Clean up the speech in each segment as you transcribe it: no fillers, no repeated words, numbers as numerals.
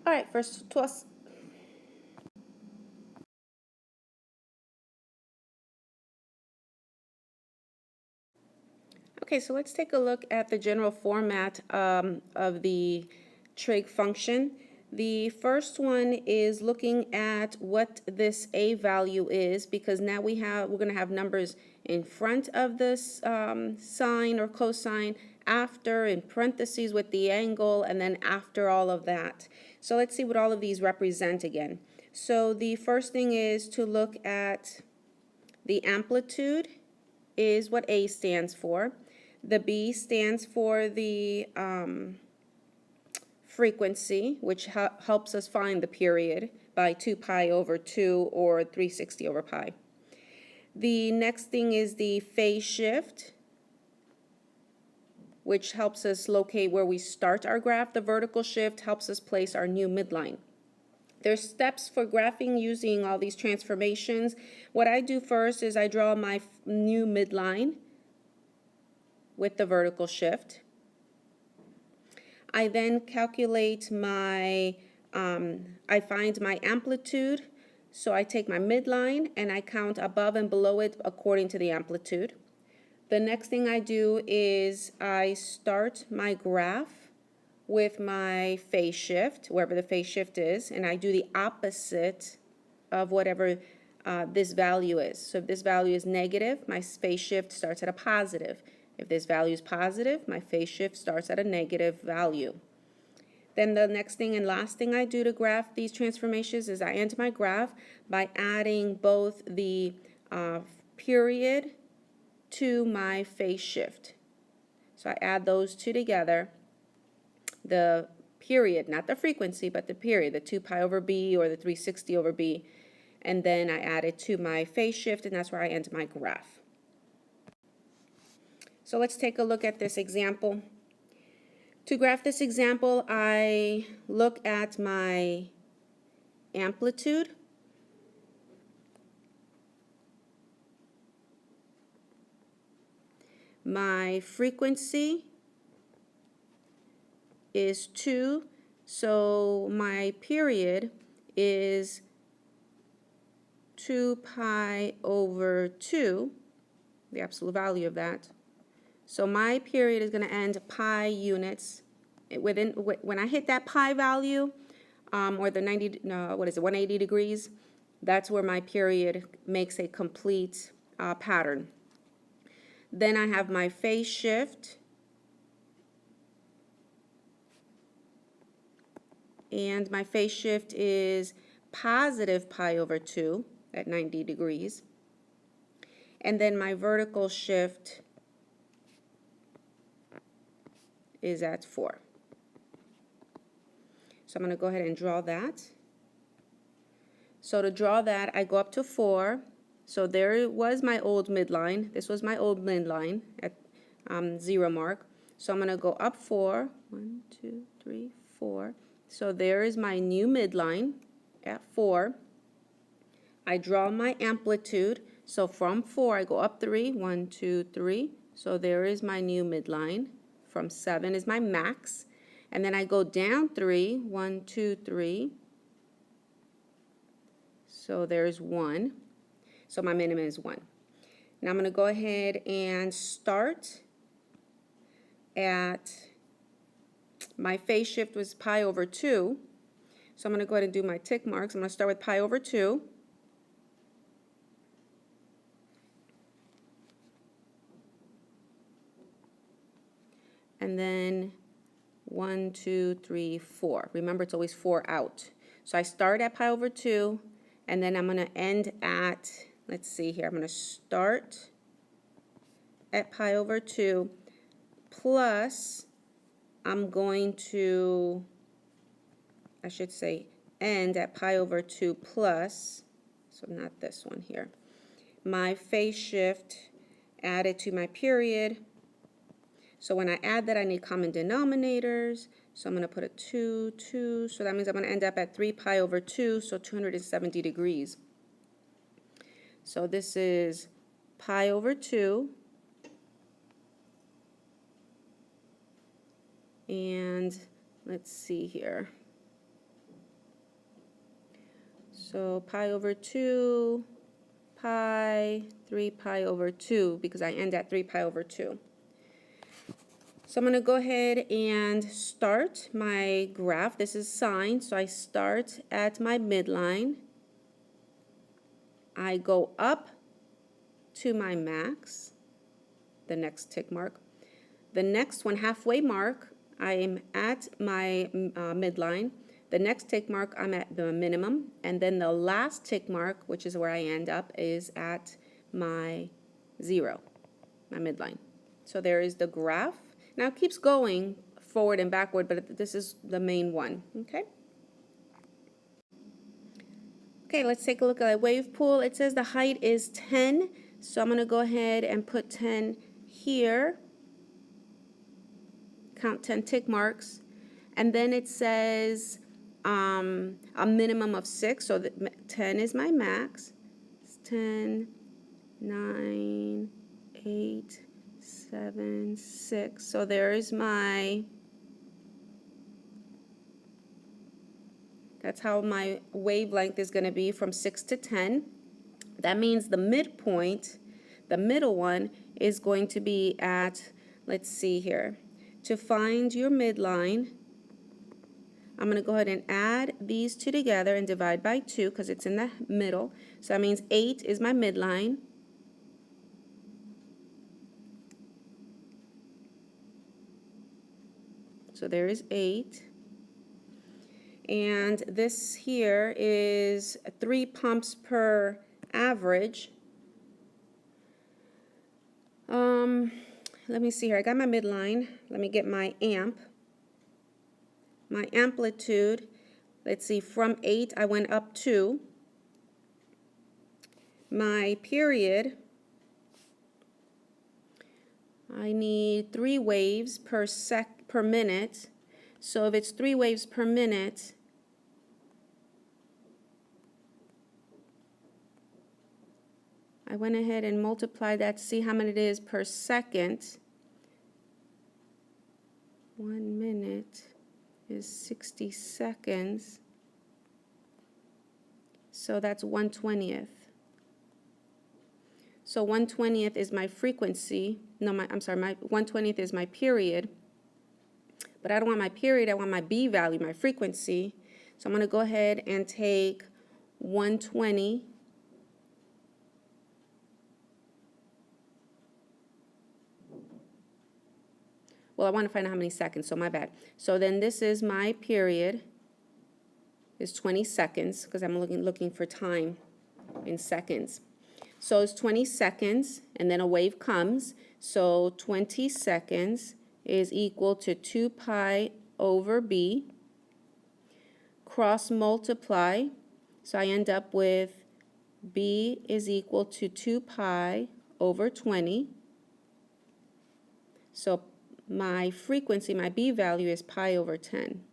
All right, first toss. Okay, so let's take a look at the general format of the trig function. The first one is looking at what this a value is, because now we're going to have numbers in front of this sine or cosine, after, in parentheses with the angle, and then after all of that. So let's see what all of these represent again. So the first thing is to look at the amplitude is what A stands for. The B stands for the frequency, which helps us find the period by 2 pi over 2 or 360 over pi. The next thing is the phase shift, which helps us locate where we start our graph. The vertical shift helps us place our new midline. There's steps for graphing using all these transformations. What I do first is I draw my new midline with the vertical shift. I then calculate I find my amplitude. So I take my midline and I count above and below it according to the amplitude. The next thing I do is I start my graph with my phase shift, wherever the phase shift is, and I do the opposite of whatever this value is. So if this value is negative, my phase shift starts at a positive. If this value is positive, my phase shift starts at a negative value. Then the next thing and last thing I do to graph these transformations is I end my graph by adding both the period to my phase shift. So I add those two together, the period, not the frequency, but the period, the 2 pi over b or the 360 over b, and then I add it to my phase shift, and that's where I end my graph. So let's take a look at this example. To graph this example, I look at my amplitude, my frequency is 2, so my period is 2 pi over 2, the absolute value of that. So my period is going to end pi units. When I hit that pi value, or the 180 degrees, that's where my period makes a complete pattern. Then I have my phase shift, and my phase shift is positive pi over 2 at 90 degrees. And then my vertical shift is at 4. So I'm going to go ahead and draw that. So to draw that, I go up to 4. So there was my old midline. This was my old midline at 0 mark. So I'm going to go up 4. 1, 2, 3, 4. So there is my new midline at 4. I draw my amplitude. So from 4, I go up 3. 1, 2, 3. So there is my new midline. From 7 is my max. And then I go down 3. 1, 2, 3. So there's 1. So my minimum is 1. Now I'm going to go ahead and start at my phase shift was pi over 2. So I'm going to go ahead and do my tick marks. I'm going to start with pi over 2. And then 1, 2, 3, 4. Remember, it's always 4 out. So I start at pi over 2, and then I'm going to end at, let's see here, I'm going to start at pi over 2, plus I'm going to, I should say, end at pi over 2 plus, so not this one here, my phase shift added to my period. So when I add that, I need common denominators. So I'm going to put a 2, 2. So that means I'm going to end up at 3 pi over 2, so 270 degrees. So this is pi over 2. And let's see here. So pi over 2, pi, 3 pi over 2, because I end at 3 pi over 2. So I'm going to go ahead and start my graph. This is sine, so I start at my midline. I go up to my max, the next tick mark. The next one, halfway mark, I am at my midline. The next tick mark, I'm at the minimum. And then the last tick mark, which is where I end up, is at my 0, my midline. So there is the graph. Now it keeps going forward and backward, but this is the main one, okay? Okay, let's take a look at the wave pool. It says the height is 10, so I'm going to go ahead and put 10 here. Count 10 tick marks. And then it says a minimum of 6, so 10 is my max. It's 10, 9, 8, 7, 6. So there is that's how my wavelength is going to be from 6 to 10. That means the midpoint, the middle one, is going to be at, let's see here. To find your midline, I'm going to go ahead and add these two together and divide by 2 because it's in the middle. So that means 8 is my midline. So there is 8. And this here is 3 pumps per average. Let me see here. I got my midline. Let me get my amp. My amplitude, let's see, from 8 I went up 2. My period, I need 3 waves per minute. So if it's 3 waves per minute, I went ahead and multiplied that to see how many it is per second. 1 minute is 60 seconds. So that's 1/20th. So 1/20th is my frequency. No, I'm sorry, my 1/20th is my period. But I don't want my period, I want my B value, my frequency. So I'm going to go ahead and take 120. Well, I want to find out how many seconds, so my bad. So then this is my period, is 20 seconds, because I'm looking for time in seconds. So it's 20 seconds, and then a wave comes. So 20 seconds is equal to 2 pi over b. Cross multiply, so I end up with b is equal to 2 pi over 20. So my frequency, my B value is pi over 10.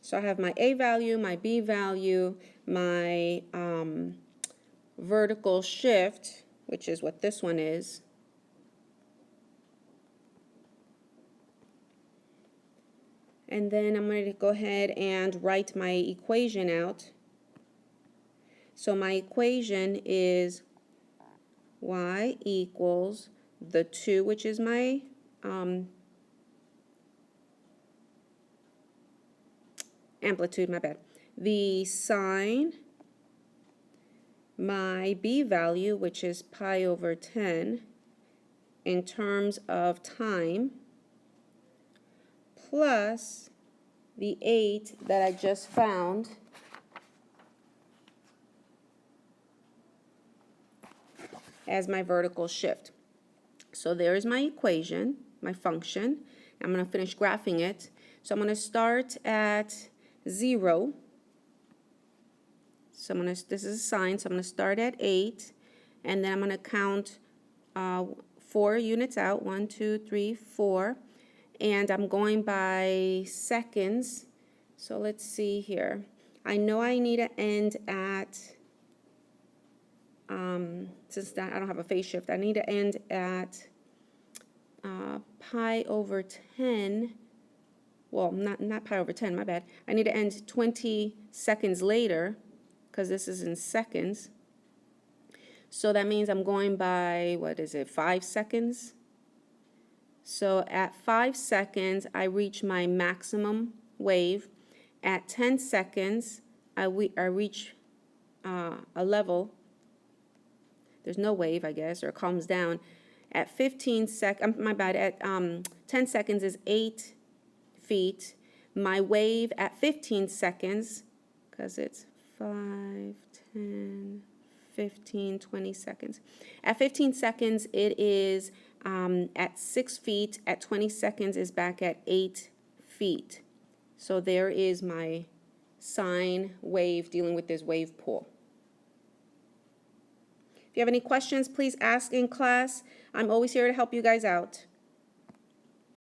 So I have my A value, my B value, my vertical shift, which is what this one is. And then I'm going to go ahead and write my equation out. So my equation is y equals the 2, which is my amplitude, my bad. The sine, my B value, which is pi over 10, in terms of time, plus the 8 that I just found, as my vertical shift. So there's my equation, my function. I'm going to finish graphing it. So I'm going to start at 0. So this is a sine, so I'm going to start at 8, and then I'm going to count 4 units out, 1, 2, 3, 4, and I'm going by seconds. So let's see here. I know I need to end at, since I don't have a phase shift, I need to end at pi over 10. well, not pi over 10, my bad. I need to end 20 seconds later, because this is in seconds. So that means I'm going by, what is it, 5 seconds? So at 5 seconds, I reach my maximum wave. At 10 seconds, I reach a level. There's no wave, I guess, or it calms down. At 15 seconds, my bad, at 10 seconds is 8 feet. My wave at 15 seconds, because it's 5, 10, 15, 20 seconds. At 15 seconds, it is at 6 feet. At 20 seconds is back at 8 feet. So there is my sine wave dealing with this wave pool. If you have any questions, please ask in class. I'm always here to help you guys out.